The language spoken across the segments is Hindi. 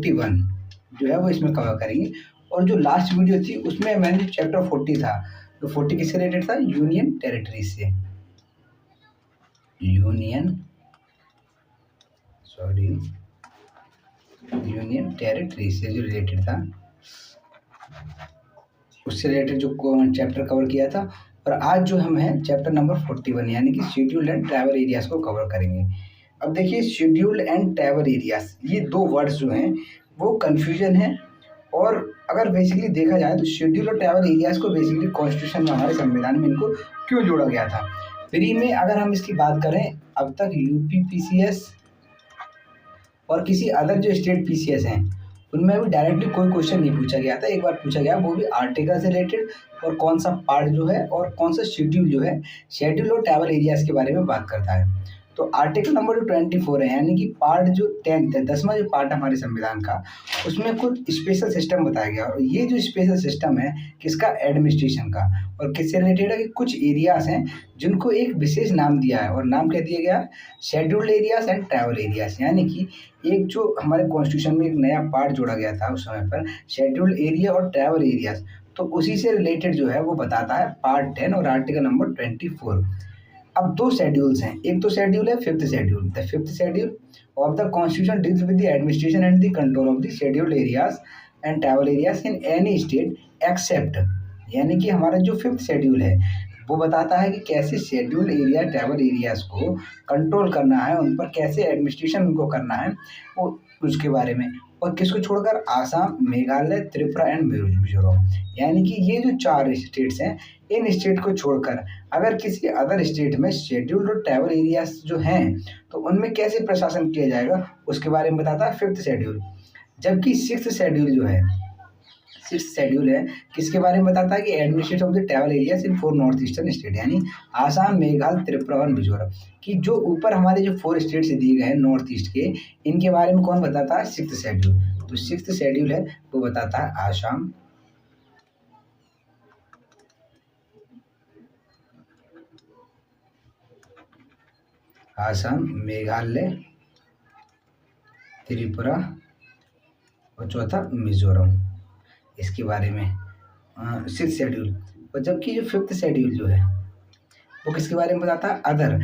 41 जो है वो इसमें कवर करेंगे। और जो लास्ट वीडियो थी उसमें मैंने जो चैप्टर 40 था, तो 40 किससे रिलेटेड था? यूनियन टेरिटरी से, यूनियन टेरिटरी से जो रिलेटेड था, उससे रिलेटेड जो चैप्टर कवर किया था। और आज जो हम हैं चैप्टर नंबर 41 यानी कि शेड्यूल्ड एंड ट्राइबल एरियाज को कवर करेंगे। अब देखिए शेड्यूल्ड एंड ट्राइबल एरियाज, ये दो वर्ड्स जो हैं वो कन्फ्यूजन है। और अगर बेसिकली देखा जाए तो शेड्यूल और ट्राइबल एरियाज को बेसिकली कॉन्स्टिट्यूशन में, हमारे संविधान में इनको क्यों जोड़ा गया था? प्री में अगर हम इसकी बात करें, अब तक यूपी पीसीएस और किसी अदर जो स्टेट पीसीएस हैं उनमें भी डायरेक्टली कोई क्वेश्चन नहीं पूछा गया था। एक बार पूछा गया, वो भी आर्टिकल से रिलेटेड और कौन सा पार्ट जो है और कौन सा शेड्यूल जो है शेड्यूल और ट्राइबल एरियाज के बारे में बात करता है। तो आर्टिकल नंबर जो 24 है यानी कि पार्ट जो 10th है, 10वां जो पार्ट हमारे संविधान का, उसमें कुछ स्पेशल सिस्टम बताया गया। और ये जो स्पेशल सिस्टम है किसका? एडमिनिस्ट्रेशन का। और किससे रिलेटेड है कि कुछ एरियाज हैं जिनको एक विशेष नाम दिया है, और नाम क्या दिया गया? Scheduled areas and tribal areas. यानी कि एक जो हमारे कॉन्स्टिट्यूशन में एक नया पार्ट जोड़ा गया था उस समय पर, शेड्यूल्ड एरिया और ट्राइबल एरियाज, तो उसी से रिलेटेड जो है वो बताता है पार्ट 10 और आर्टिकल नंबर 24। अब दो शेड्यूल्स हैं, एक तो शेड्यूल है fifth schedule. The fifth schedule of the constitution deals with the administration and the control of the scheduled areas and tribal areas in any state except, यानी कि हमारा जो फिफ्थ शेड्यूल है वो बताता है कि कैसे शेड्यूल्ड एरिया ट्राइबल एरियाज को कंट्रोल करना है, उन पर कैसे एडमिनिस्ट्रेशन उनको करना है, वो उसके बारे में। और किसको छोड़कर? आसाम, मेघालय, त्रिपुरा एंड मिजोरम। यानी कि ये जो 4 स्टेट्स हैं, इन स्टेट को छोड़कर अगर किसी अदर स्टेट में शेड्यूल्ड और ट्राइबल एरियाज जो हैं तो उनमें कैसे प्रशासन किया जाएगा उसके बारे में बताता है फिफ्थ शेड्यूल। जबकि सिक्स्थ शेड्यूल है किसके बारे में बताता है कि administration of the tribal areas in 4 north eastern state, यानी आसाम, मेघालय, त्रिपुरा और मिजोरम, कि जो ऊपर हमारे जो 4 स्टेट्स दिए गए हैं नॉर्थ ईस्ट के, इनके बारे में कौन बताता है? Sixth schedule. तो सिक्स्थ शेड्यूल है वो बताता है आसाम, मेघालय, त्रिपुरा और चौथा मिजोरम, इसके बारे में सिक्स शेड्यूल। और जबकि जो फिफ्थ शेड्यूल जो है वो किसके बारे में बताता है? अदर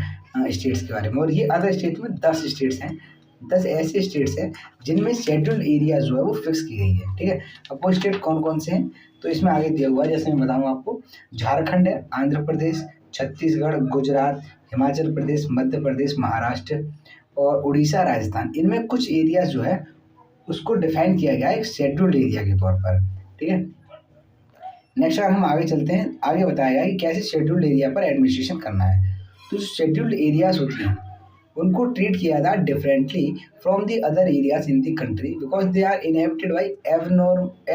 स्टेट्स के बारे में। और ये अदर स्टेट में 10 स्टेट्स हैं, 10 ऐसे स्टेट्स हैं जिनमें शेड्यूल्ड एरिया जो है वो फिक्स की गई है। ठीक है, अब वो स्टेट कौन कौन से हैं तो इसमें आगे दिया हुआ है, जैसे मैं बताऊँ आपको, झारखंड है, आंध्र प्रदेश, छत्तीसगढ़, गुजरात, हिमाचल प्रदेश, मध्य प्रदेश, महाराष्ट्र और उड़ीसा, राजस्थान। इनमें कुछ एरियाज जो है उसको डिफाइन किया गया है एक शेड्यूल्ड एरिया के तौर पर। ठीक है, नेक्स्ट अगर हम आगे चलते हैं, आगे बताया गया कि कैसे शेड्यूल्ड एरिया पर एडमिनिस्ट्रेशन करना है। तो जो शेड्यूल्ड एरियाज होती हैं उनको ट्रीट किया था differently from the other areas in the country because they are inhabited by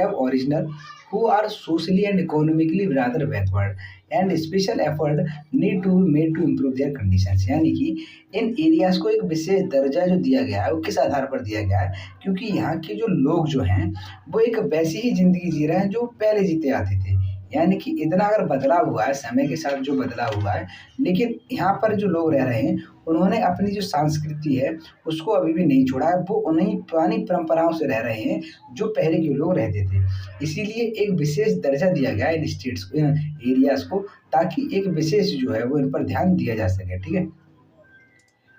aboriginal who are socially and economically rather backward and special effort need to be made to improve their conditions। यानी कि इन एरियाज को एक विशेष दर्जा जो दिया गया है वो किस आधार पर दिया गया है? क्योंकि यहाँ के जो लोग जो हैं वो एक वैसी ही ज़िंदगी जी रहे हैं जो पहले जीते आते थे। यानी कि इतना अगर बदलाव हुआ है, समय के साथ जो बदलाव हुआ है, लेकिन यहाँ पर जो लोग रह रहे हैं उन्होंने अपनी जो संस्कृति है उसको अभी भी नहीं छोड़ा है। वो उन्हीं पुरानी परंपराओं से रह रहे हैं जो पहले के लोग रहते थे। इसीलिए एक विशेष दर्जा दिया गया है इन स्टेट्स एरियाज को, ताकि एक विशेष जो है वो इन पर ध्यान दिया जा सके। ठीक है,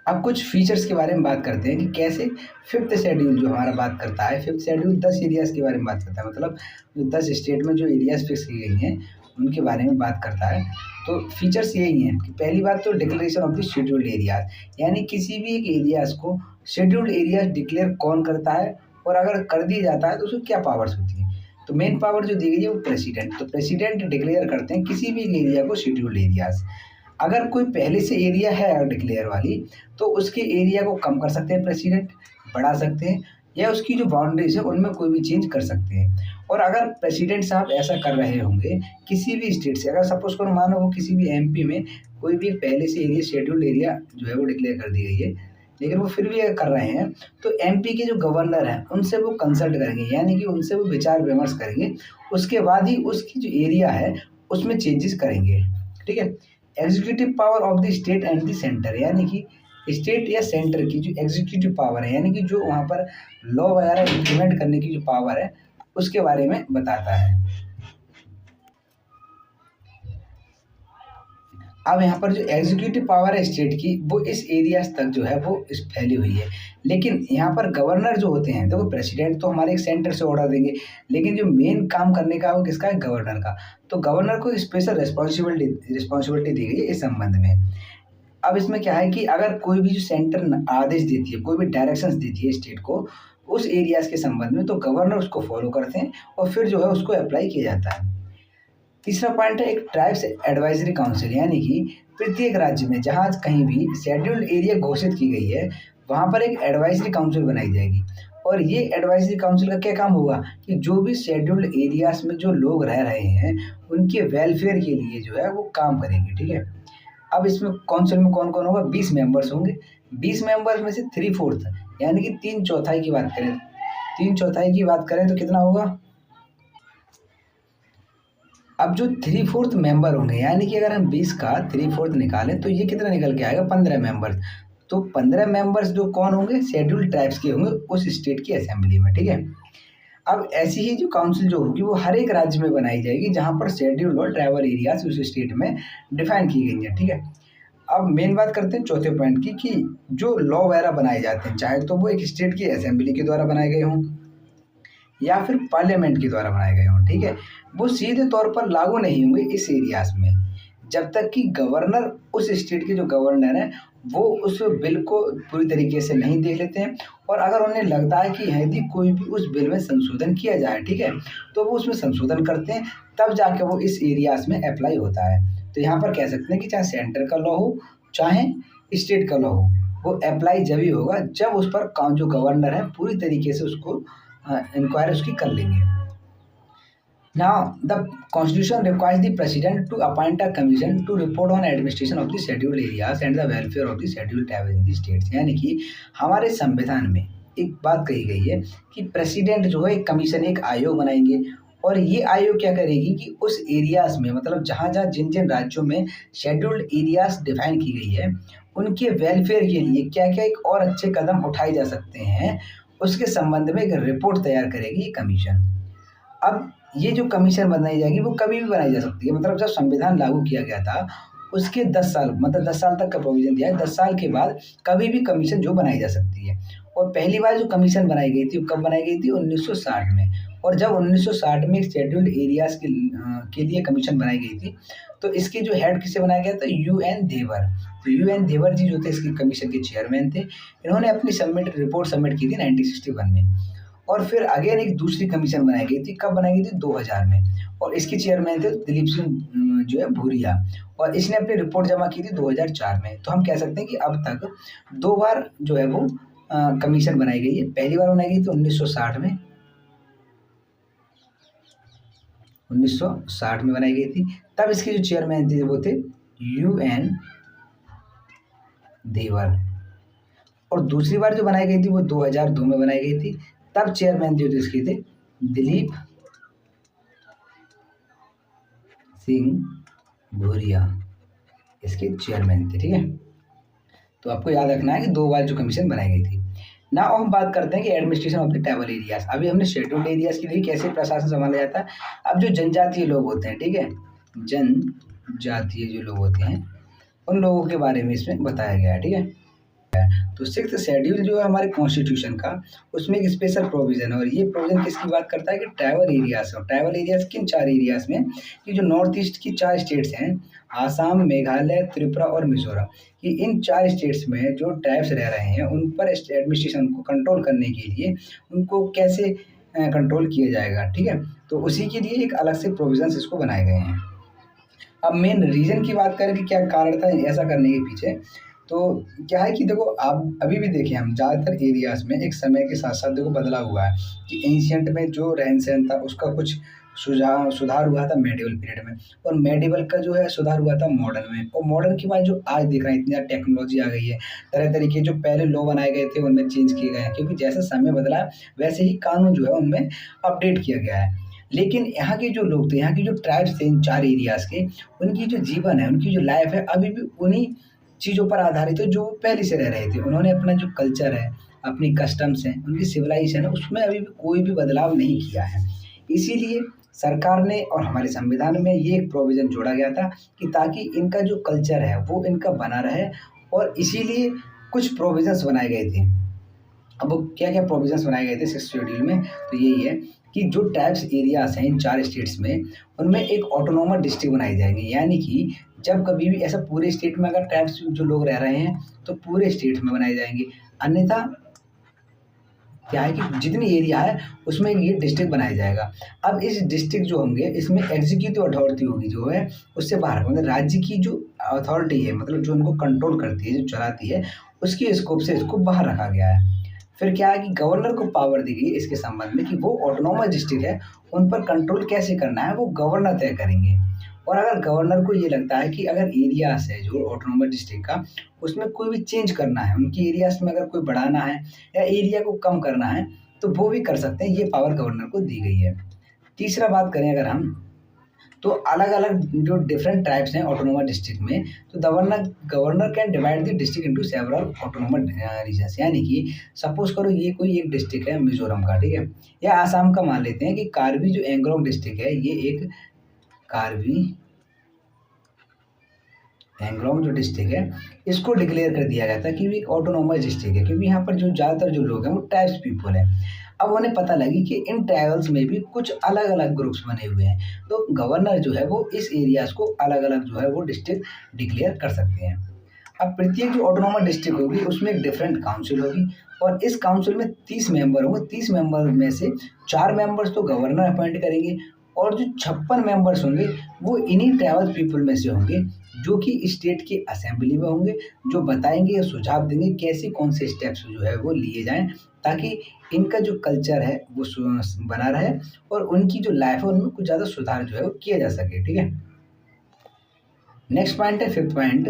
अब कुछ फीचर्स के बारे में बात करते हैं कि कैसे फिफ्थ शेड्यूल जो हमारा बात करता है, फिफ्थ शेड्यूल 10 एरियाज़ के बारे में बात करता है, मतलब जो 10 स्टेट में जो एरियाज़ फिक्स की गई हैं उनके बारे में बात करता है। तो फीचर्स यही हैं कि पहली बात तो declaration of the scheduled areas, यानी किसी भी एक एरियाज़ को शेड्यूल्ड एरियाज डिक्लेयर कौन करता है और अगर कर दिया जाता है तो उसको क्या पावर्स होती हैं। तो मेन पावर जो दी गई है वो प्रेसिडेंट, तो प्रेसिडेंट डिक्लेयर करते हैं किसी भी एक एरिया को शेड्यूल्ड एरियाज। अगर कोई पहले से एरिया है डिक्लेयर वाली तो उसके एरिया को कम कर सकते हैं प्रेसिडेंट, बढ़ा सकते हैं, या उसकी जो बाउंड्रीज है उनमें कोई भी चेंज कर सकते हैं। और अगर प्रेसिडेंट साहब ऐसा कर रहे होंगे किसी भी स्टेट से, अगर सपोज करो मानो वो किसी भी एमपी में कोई भी पहले से एरिया शेड्यूल्ड एरिया जो है वो डिक्लेयर कर दी गई है, लेकिन वो फिर भी अगर कर रहे हैं तो एमपी के जो गवर्नर हैं उनसे वो कंसल्ट करेंगे, यानी कि उनसे वो विचार विमर्श करेंगे, उसके बाद ही उसकी जो एरिया है उसमें चेंजेस करेंगे। ठीक है, executive power of the state and the centre, यानी कि स्टेट या सेंटर की जो एग्जीक्यूटिव पावर है, यानी कि जो वहाँ पर लॉ वगैरह इम्प्लीमेंट करने की जो पावर है उसके बारे में बताता है। अब यहाँ पर जो एग्जीक्यूटिव पावर है स्टेट की वो इस एरियाज तक जो है वो इस फैली हुई है। लेकिन यहाँ पर गवर्नर जो होते हैं, देखो प्रेसिडेंट तो हमारे एक सेंटर से ऑर्डर देंगे, लेकिन जो मेन काम करने का वो किसका है, गवर्नर का। तो गवर्नर को स्पेशल रिस्पॉन्सिबिलिटी दी गई है इस संबंध में। अब इसमें क्या है कि अगर कोई भी जो सेंटर आदेश देती है, कोई भी डायरेक्शंस देती है स्टेट को उस एरियाज के संबंध में, तो गवर्नर उसको फॉलो करते हैं और फिर जो है उसको अप्लाई किया जाता है। तीसरा पॉइंट है एक ट्राइब्स एडवाइजरी काउंसिल, यानी कि प्रत्येक राज्य में जहाँ कहीं भी शेड्यूल्ड एरिया घोषित की गई है वहाँ पर एक एडवाइजरी काउंसिल बनाई जाएगी। और ये एडवाइजरी काउंसिल का क्या काम होगा कि जो भी शेड्यूल्ड एरियाज में जो लोग रह रहे हैं उनके वेलफेयर के लिए जो है वो काम करेंगे, ठीक है। अब इसमें काउंसिल में कौन कौन होगा, 20 मेंबर्स होंगे। 20 मेंबर्स में से 3/4 यानी कि 3/4 की बात करें, 3/4 की बात करें तो कितना होगा। अब जो 3/4 मेंबर होंगे, यानी कि अगर हम 20 का 3/4 निकालें तो ये कितना निकल के आएगा, 15 मेंबर्स। तो 15 मेंबर्स जो कौन होंगे, शेड्यूल्ड ट्राइब्स के होंगे उस स्टेट की असेंबली में, ठीक है। अब ऐसी ही जो काउंसिल जो होगी वो हर एक राज्य में बनाई जाएगी जहाँ पर शेड्यूल्ड और ट्राइबल एरियाज उस स्टेट में डिफाइन की गई हैं, ठीक है। अब मेन बात करते हैं चौथे पॉइंट की कि जो लॉ वगैरह बनाए जाते हैं, चाहे तो वो एक स्टेट की असेंबली के द्वारा बनाए गए हों या फिर पार्लियामेंट के द्वारा बनाए गए हों, ठीक है, वो सीधे तौर पर लागू नहीं होंगे इस एरियाज में जब तक कि गवर्नर, उस स्टेट के जो गवर्नर हैं वो उस बिल को पूरी तरीके से नहीं देख लेते हैं। और अगर उन्हें लगता है कि यदि कोई भी उस बिल में संशोधन किया जाए, ठीक है, तो वो उसमें संशोधन करते हैं, तब जाके वो इस एरियाज में अप्लाई होता है। तो यहाँ पर कह सकते हैं कि चाहे सेंटर का लॉ हो चाहे स्टेट का लॉ हो, वो अप्लाई जब ही होगा जब उस पर जो गवर्नर है पूरी तरीके से उसको इंक्वायरी उसकी कर लेंगे। Now, the Constitution requires the President to appoint a commission to report on administration of the scheduled areas and the welfare of the scheduled tribes in the states। यानी कि हमारे संविधान में एक बात कही गई है कि प्रेसिडेंट जो है एक कमीशन, एक आयोग बनाएंगे और ये आयोग क्या करेगी कि उस एरियाज में, मतलब जहाँ जहाँ जिन जिन राज्यों में शेड्यूल्ड एरियाज डिफाइन की गई है उनके वेलफेयर के लिए क्या क्या एक और अच्छे कदम उठाए जा सकते हैं उसके संबंध में एक रिपोर्ट तैयार करेगी ये कमीशन। अब ये जो कमीशन बनाई जाएगी वो कभी भी बनाई जा सकती है, मतलब जब संविधान लागू किया गया था उसके 10 साल, मतलब 10 साल तक का प्रोविजन दिया है, 10 साल के बाद कभी भी कमीशन जो बनाई जा सकती है। और पहली बार जो कमीशन बनाई गई थी वो कब बनाई गई थी, 1960 में। और जब 1960 में शेड्यूल्ड एरियाज के लिए कमीशन बनाई गई थी तो इसके जो हेड किसे बनाया गया था, UN देवर। तो UN देवर जी जो थे इसके कमीशन के चेयरमैन थे। इन्होंने अपनी रिपोर्ट सबमिट की थी 1961 में। और फिर अगेन एक दूसरी कमीशन बनाई गई थी, कब बनाई गई थी, 2000 में। और इसके चेयरमैन थे दिलीप सिंह जो है भूरिया, और इसने अपनी रिपोर्ट जमा की थी 2004 में। तो हम कह सकते हैं कि अब तक 2 बार जो है वो कमीशन बनाई गई है। पहली बार बनाई गई थी 1960 में, 1960 में बनाई गई थी, तब इसके जो चेयरमैन थे वो थे UN देवर। और दूसरी बार जो बनाई गई थी वो 2002 में बनाई गई थी, तब चेयरमैन जो थे इसके थे दिलीप सिंह भूरिया, इसके चेयरमैन थे, ठीक है। तो आपको याद रखना है कि 2 बार जो कमीशन बनाई गई थी ना। अब हम बात करते हैं कि administration of the tribal areas. अभी हमने शेड्यूल्ड एरियाज के लिए कैसे प्रशासन संभाला जाता है। अब जो जनजातीय लोग होते हैं, ठीक है, जनजातीय जो लोग होते हैं उन लोगों के बारे में इसमें बताया गया है, ठीक है। तो 6th शेड्यूल जो है हमारे कॉन्स्टिट्यूशन का, उसमें एक स्पेशल प्रोविज़न है और ये प्रोविज़न किसकी बात करता है कि ट्राइबल एरियाज। और ट्राइबल एरियाज किन 4 एरियाज में, कि जो नॉर्थ ईस्ट की 4 स्टेट्स हैं, आसाम, मेघालय, त्रिपुरा और मिजोरम, कि इन 4 स्टेट्स में जो ट्राइब्स रह रहे हैं उन पर एडमिनिस्ट्रेशन को कंट्रोल करने के लिए उनको कैसे कंट्रोल किया जाएगा, ठीक है। तो उसी के लिए एक अलग से प्रोविजंस इसको बनाए गए हैं। अब मेन रीज़न की बात करें कि क्या कारण था ऐसा करने के पीछे, तो क्या है कि देखो आप अभी भी देखें, हम ज़्यादातर एरियाज़ में एक समय के साथ साथ देखो बदलाव हुआ है कि एंशियंट में जो रहन सहन था उसका कुछ सुधार हुआ था मेडिवल पीरियड में, और मेडिवल का जो है सुधार हुआ था मॉडर्न में। और मॉडर्न के बाद जो आज देख रहे हैं इतनी ज़्यादा टेक्नोलॉजी आ गई है, तरह तरह के जो पहले लॉ बनाए गए थे उनमें चेंज किए गए हैं, क्योंकि जैसे समय बदला वैसे ही कानून जो है उनमें अपडेट किया गया है। लेकिन यहाँ के जो लोग थे, यहाँ के जो ट्राइब्स थे इन 4 एरियाज़ के, उनकी जो जीवन है, उनकी जो लाइफ है, अभी भी उन्हीं चीज़ों पर आधारित है जो वो पहले से रह रहे थे। उन्होंने अपना जो कल्चर है, अपनी कस्टम्स हैं, उनकी सिविलाइज़ेशन है, उसमें अभी भी कोई भी बदलाव नहीं किया है। इसीलिए सरकार ने और हमारे संविधान में ये एक प्रोविज़न जोड़ा गया था कि ताकि इनका जो कल्चर है वो इनका बना रहे, और इसीलिए कुछ प्रोविज़न्स बनाए गए थे। अब वो क्या-क्या प्रोविज़न्स बनाए गए थे 6th शेड्यूल में, तो यही है कि जो ट्राइब्स एरियाज़ हैं इन 4 स्टेट्स में, उनमें एक ऑटोनॉमस डिस्ट्रिक्ट बनाए जाएँगे। यानी कि जब कभी भी ऐसा पूरे स्टेट में अगर ट्राइब्स जो लोग रह रहे हैं, तो पूरे स्टेट में बनाए जाएँगे। अन्यथा क्या है कि जितनी एरिया है उसमें ये डिस्ट्रिक्ट बनाया जाएगा। अब इस डिस्ट्रिक्ट जो होंगे इसमें एग्ज़ीक्यूटिव अथॉरिटी होगी जो है उससे बाहर, मतलब राज्य की जो अथॉरिटी है, मतलब जो उनको कंट्रोल करती है, जो चलाती है, उसकी स्कोप से इसको बाहर रखा गया है। फिर क्या है कि गवर्नर को पावर दी गई है इसके संबंध में कि वो ऑटोनोमस डिस्ट्रिक्ट है, उन पर कंट्रोल कैसे करना है वो गवर्नर तय करेंगे। और अगर गवर्नर को ये लगता है कि अगर एरियाज़ है जो ऑटोनोमस डिस्ट्रिक्ट का, उसमें कोई भी चेंज करना है, उनकी एरियाज़ में अगर कोई बढ़ाना है या एरिया को कम करना है, तो वो भी कर सकते हैं, ये पावर गवर्नर को दी गई है। तीसरा बात करें अगर हम, तो अलग-अलग जो डिफरेंट ट्राइब्स हैं ऑटोनोमस डिस्ट्रिक्ट में, तो governor governor can divide the district into several autonomous regions. यानी कि सपोज़ करो ये कोई एक डिस्ट्रिक्ट है मिज़ोरम का, ठीक है? या आसाम का मान लेते हैं कि कार्बी जो एंग्रोंग डिस्ट्रिक्ट है, ये एक कार्बी एंग्रोंग जो डिस्ट्रिक्ट है, इसको डिक्लेयर कर दिया गया था कि ये एक ऑटोनोमस डिस्ट्रिक्ट है, क्योंकि यहाँ पर जो ज़्यादातर जो लोग हैं वो ट्राइब्स पीपल हैं। अब उन्हें पता लगी कि इन ट्राइबल्स में भी कुछ अलग-अलग ग्रुप्स बने हुए हैं, तो गवर्नर जो है वो इस एरियाज़ को अलग-अलग जो है वो डिस्ट्रिक्ट डिक्लेयर कर सकते हैं। अब प्रत्येक जो ऑटोनोमस डिस्ट्रिक्ट होगी उसमें एक डिफरेंट काउंसिल होगी, और इस काउंसिल में 30 मेंबर होंगे। 30 मेंबर में से 4 मेंबर्स तो गवर्नर अपॉइंट करेंगे, और जो 56 मेंबर्स होंगे वो इन्हीं ट्राइबल पीपल में से होंगे, जो कि स्टेट की असेंबली में होंगे, जो बताएँगे या सुझाव देंगे कैसे कौन से स्टेप्स जो है वो लिए जाएँ, ताकि इनका जो कल्चर है वो बना रहे, और उनकी जो लाइफ है उनमें कुछ ज़्यादा सुधार जो है वो किया जा सके, ठीक है? नेक्स्ट पॉइंट है 5th पॉइंट,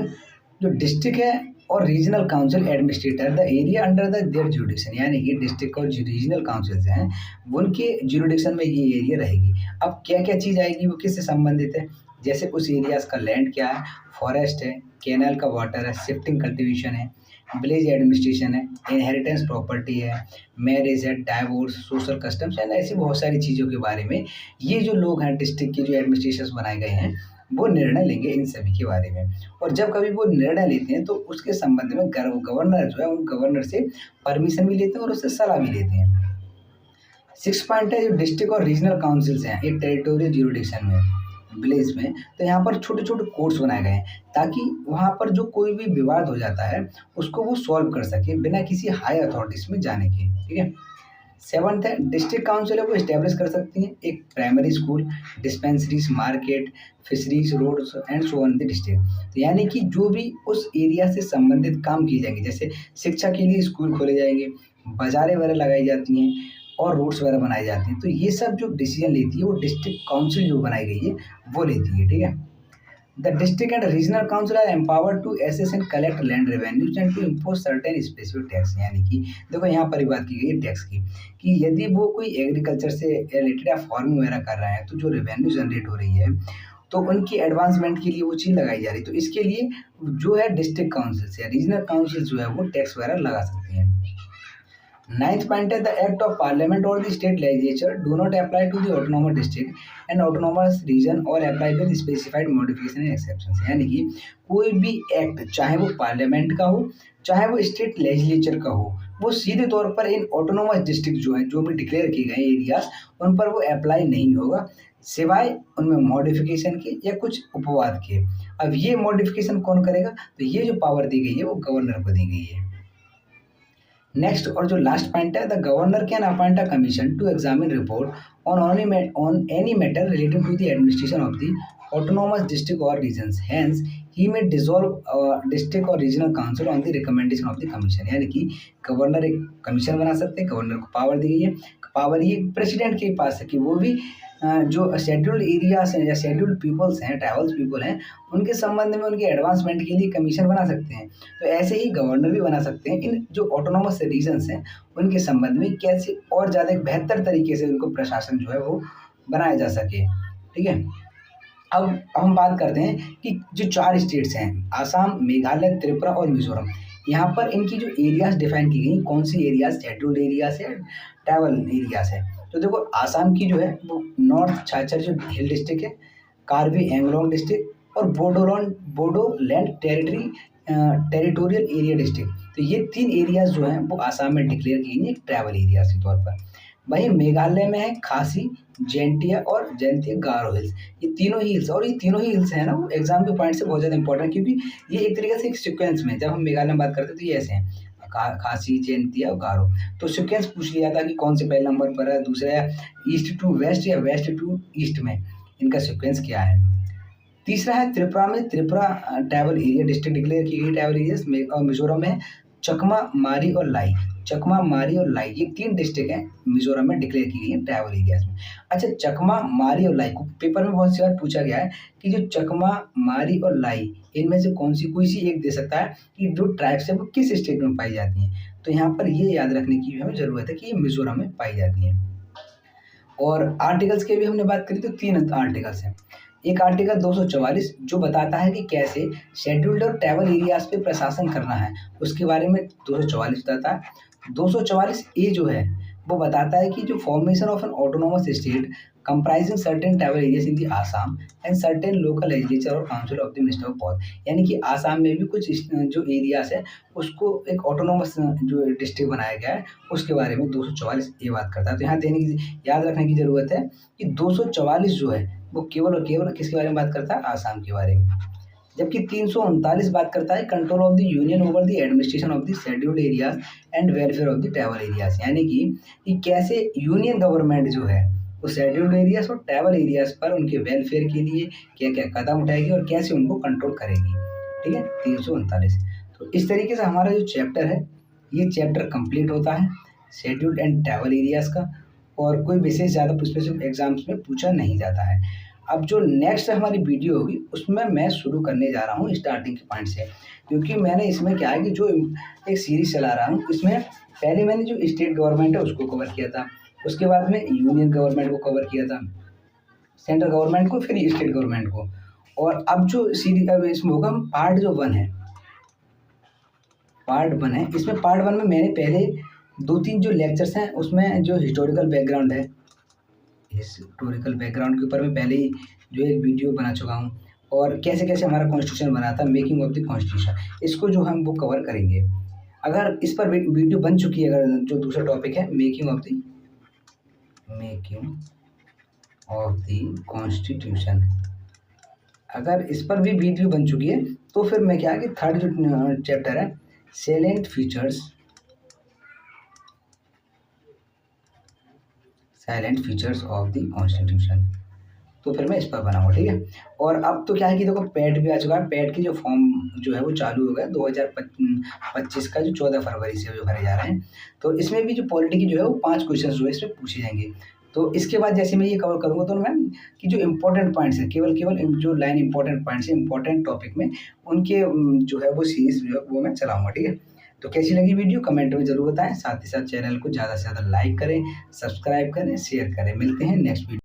जो डिस्ट्रिक्ट है और regional council administrator the area under the their jurisdiction. यानी कि डिस्ट्रिक्ट और जो रीजनल काउंसिल्स हैं उनके जुरिडिक्शन में ये एरिया रहेगी। अब क्या-क्या चीज़ आएगी, वो किससे संबंधित है? जैसे उस एरियाज़ का लैंड क्या है, फॉरेस्ट है, कैनाल का वाटर है, शिफ्टिंग कल्टीवेशन है, विलेज एडमिनिस्ट्रेशन है, इनहेरिटेंस प्रॉपर्टी है, मैरिज है, डाइवोर्स, सोशल कस्टम्स एंड ऐसी बहुत सारी चीज़ों के बारे में ये जो लोग हैं डिस्ट्रिक्ट के जो एडमिनिस्ट्रेशंस बनाए गए हैं, वो निर्णय लेंगे इन सभी के बारे में। और जब कभी वो निर्णय लेते हैं तो उसके संबंध में गवर्नर जो है उन गवर्नर से परमिशन भी लेते हैं और उससे सलाह भी लेते हैं। 6 पॉइंट है, जो डिस्ट्रिक्ट और रीजनल काउंसिल्स हैं एक टेरिटोरियल ज्यूरिडिक्शन में, विलेज में, तो यहाँ पर छोटे-छोटे कोर्ट्स बनाए गए हैं, ताकि वहाँ पर जो कोई भी विवाद हो जाता है उसको वो सॉल्व कर सके बिना किसी हाई अथॉरिटीज़ में जाने के, ठीक है? 7th है, डिस्ट्रिक्ट काउंसिल है वो एस्टेब्लिश कर सकती हैं एक primary school, dispensaries, market, fisheries, roads and so on the district. तो यानी कि जो भी उस एरिया से संबंधित काम किए जाएंगे, जैसे शिक्षा के लिए स्कूल खोले जाएंगे, बाजारें वगैरह लगाई जाती हैं, और रोड्स वगैरह बनाई जाती हैं, तो ये सब जो डिसीजन लेती है वो डिस्ट्रिक्ट काउंसिल जो बनाई गई है वो लेती है, ठीक है? The district and regional council are empowered to assess and collect land revenues and to impose certain specific tax। यानी कि देखो यहाँ पर ही बात की गई है टैक्स की, कि यदि वो कोई एग्रीकल्चर से रिलेटेड या फार्मिंग वगैरह कर रहे हैं, तो जो रेवेन्यू जनरेट हो रही है तो उनकी एडवांसमेंट के लिए वो चीज़ लगाई जा रही है, तो इसके लिए जो है डिस्ट्रिक्ट काउंसिल या रीजनल काउंसिल जो है वो टैक्स वगैरह लगा सकते हैं। 9th पॉइंट है, द एक्ट ऑफ पार्लियामेंट और the state legislature do not apply to the autonomous district and autonomous region और apply with specified modification and exceptions. यानी कि कोई भी एक्ट, चाहे वो पार्लियामेंट का हो, चाहे वो स्टेट लेजिस्लेचर का हो, वो सीधे तौर पर इन ऑटोनोमस डिस्ट्रिक्ट जो हैं, जो भी डिक्लेयर किए गए एरियाज, उन पर वो अप्लाई नहीं होगा, सिवाय उनमें मॉडिफिकेशन के या कुछ उपवाद के। अब ये मॉडिफिकेशन कौन करेगा? तो ये जो पावर दी गई है वो गवर्नर को दी गई है। नेक्स्ट और जो लास्ट पॉइंट है, the governor can appoint a commission to examine report on any matter related to the administration of the autonomous district और regions, hence he may dissolve district और regional council on the recommendation of the commission. यानी कि गवर्नर एक कमीशन बना सकते हैं, गवर्नर को पावर दी गई है। पावर ये प्रेसिडेंट के पास है कि वो भी जो शेड्यूल्ड एरियाज हैं या शेड्यूल्ड पीपल्स हैं, ट्राइबल्स पीपल हैं, उनके संबंध में उनके एडवांसमेंट के लिए कमीशन बना सकते हैं। तो ऐसे ही गवर्नर भी बना सकते हैं इन जो ऑटोनोमस रीजन्स हैं उनके संबंध में कैसे और ज़्यादा एक बेहतर तरीके से उनको प्रशासन जो है वो बनाया जा सके, ठीक है? अब हम बात करते हैं कि जो 4 स्टेट्स हैं, आसाम, मेघालय, त्रिपुरा और मिज़ोरम, यहाँ पर इनकी जो एरियाज़ डिफ़ाइन की गई, कौन सी एरियाज़ शेड्यूल्ड एरियाज़ है, ट्राइबल एरियाज़ है। तो देखो आसाम की जो है वो नॉर्थ छाछर जो हिल डिस्ट्रिक्ट है, कार्बी एंगलोंग डिस्ट्रिक्ट और बोडोलैंड टेरिटोरियल एरिया डिस्ट्रिक्ट। तो ये 3 एरियाज़ जो हैं वो आसाम में डिक्लेयर की गई हैं ट्राइबल एरियाज़ के तौर पर। वहीं मेघालय में है खासी, जैंतिया गारो हिल्स। ये तीनों ही हिल्स, और ये तीनों ही हिल्स हैं ना, वो एग्जाम के पॉइंट से बहुत ज़्यादा इंपॉर्टेंट, क्योंकि ये एक तरीके से एक सीक्वेंस में, जब हम मेघालय में बात करते हैं तो ये ऐसे हैं, खासी, जैंतिया और गारो। तो सीक्वेंस पूछ लिया था कि कौन से पहले नंबर पर है, दूसरा है ईस्ट टू वेस्ट या वेस्ट टू ईस्ट में, इनका सीक्वेंस क्या है। तीसरा है त्रिपुरा में, Tripura tribal area district declare की गई ट्राइबल एरियाज में, और मिजोरम में चकमा, मारी और लाई। चकमा, मारी और लाई, ये 3 डिस्ट्रिक्ट हैं मिजोरम में डिक्लेयर की गई है ट्राइबल एरियाज में। अच्छा, चकमा, मारी और लाई को पेपर में बहुत सी बार पूछा गया है कि जो चकमा, मारी और लाई, इनमें से कौन सी कोई सी एक दे सकता है कि जो ट्राइब्स है वो किस स्टेट में पाई जाती हैं। तो यहाँ पर ये याद रखने की हमें ज़रूरत है कि ये मिजोरम में पाई जाती हैं। और आर्टिकल्स की भी हमने बात करी तो 3 आर्टिकल्स हैं। एक आर्टिकल 244 जो बताता है कि कैसे शेड्यूल्ड और ट्राइबल एरियाज पे प्रशासन करना है, उसके बारे में 244 बताता है। 244 ए जो है वो बताता है कि जो formation of an autonomous state comprising certain tribal areas in the Assam and certain local legislature और council of the minister of power. यानी कि आसाम में भी कुछ जो एरियाज है उसको एक ऑटोनोमस जो डिस्ट्रिक्ट बनाया गया है, उसके बारे में 244 ये बात करता है। तो यहाँ देने की याद रखने की ज़रूरत है कि 244 जो है वो केवल और केवल किसके बारे में बात करता है, आसाम के बारे में। जबकि 339 बात करता है control of the union over the administration of the scheduled areas and welfare of the tribal areas. यानी कि कैसे यूनियन गवर्नमेंट जो है वो शेड्यूल्ड एरियाज और ट्राइबल एरियाज पर उनके वेलफेयर के लिए क्या क्या कदम उठाएगी और कैसे उनको कंट्रोल करेगी। ठीक है, 339। तो इस तरीके से हमारा जो चैप्टर है ये चैप्टर कंप्लीट होता है शेड्यूल्ड एंड ट्राइबल एरियाज का, और कोई विशेष ज़्यादा स्पेसिफिक एग्जाम्स में पूछा नहीं जाता है। अब जो नेक्स्ट हमारी वीडियो होगी उसमें मैं शुरू करने जा रहा हूँ स्टार्टिंग के पॉइंट से, क्योंकि मैंने इसमें क्या है कि जो एक सीरीज चला रहा हूँ इसमें पहले मैंने जो स्टेट गवर्नमेंट है उसको कवर किया था, उसके बाद में यूनियन गवर्नमेंट को कवर किया था, सेंट्रल गवर्नमेंट को, फिर स्टेट गवर्नमेंट को। और अब जो सीरीज अब इसमें होगा पार्ट जो 1 है, पार्ट 1 है, इसमें पार्ट 1 में मैंने पहले 2-3 जो लेक्चर्स हैं उसमें जो हिस्टोरिकल बैकग्राउंड है, हिस्टोरिकल बैकग्राउंड के ऊपर मैं पहले ही जो एक वीडियो बना चुका हूँ, और कैसे कैसे हमारा कॉन्स्टिट्यूशन बना था, मेकिंग ऑफ द कॉन्स्टिट्यूशन, इसको जो हम वो कवर करेंगे। अगर इस पर वीडियो बन चुकी है, अगर जो दूसरा टॉपिक है मेकिंग ऑफ द कॉन्स्टिट्यूशन, अगर इस पर भी वीडियो बन चुकी है तो फिर मैं क्या है कि थर्ड जो चैप्टर है सैलेंट फीचर्स ऑफ द कॉन्स्टिट्यूशन, तो फिर मैं इस पर बनाऊंगा। ठीक है, और अब तो क्या है कि देखो पैट भी आ चुका है, पैट की जो फॉर्म जो है वो चालू हो गया 2025 का, जो 14 फरवरी से जो भरे जा रहे हैं। तो इसमें भी जो पॉलिटी की जो है वो 5 क्वेश्चन जो है इसमें पूछे जाएंगे। तो इसके बाद जैसे मैं ये कवर करूँगा तो मैं कि जो इंपॉर्टेंट पॉइंट्स है, केवल जो लाइन इंपॉर्टेंट पॉइंट्स है इंपॉर्टेंट टॉपिक में, उनके जो है वो सीरीज जो है वो मैं चलाऊँगा। ठीक है, तो कैसी लगी वीडियो कमेंट में ज़रूर बताएं, साथ ही साथ चैनल को ज़्यादा से ज़्यादा लाइक करें, सब्सक्राइब करें, शेयर करें। मिलते हैं नेक्स्ट वीडियो।